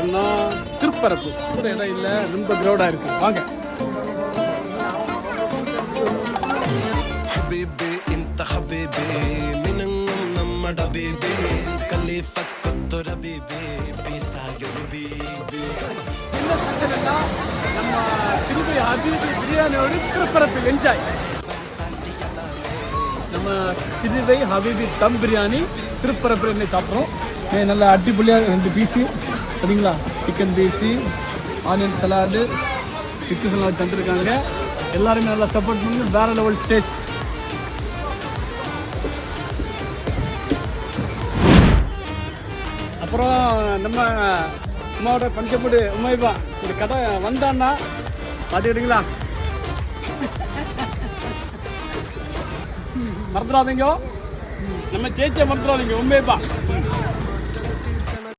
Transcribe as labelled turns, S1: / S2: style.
S1: இடம்னா திருப்பரப்பு. கூட இடம் இல்லை, ரொம்ப கிரௌடாக இருக்குது. வாங்க. என்ன பிரச்சனைனா நம்ம திருப்பி ஹபீபி பிரியாணியோட திருப்பரப்பு என்ஜாய். நம்ம திருவை ஹபீபி தம் பிரியாணி திருப்பரப்பு என்ன சாப்பிட்றோம். நல்லா அடிப்பொலியாக 2 பீஸு சரிங்களா, chicken piece, onion salad, chicken salad தந்துருக்காங்க. எல்லாருமே நல்லா சப்போர்ட் பண்ணி வேற லெவல் டேஸ்ட். அப்புறம் நம்ம அம்மாவோட பஞ்சமுடி உமைபா ஒரு கடை வந்தான்னா பார்த்துக்கிட்டீங்களா, மறந்துடாதீங்க, நம்ம சேச்சியை மறந்துடாதீங்க உமைபா.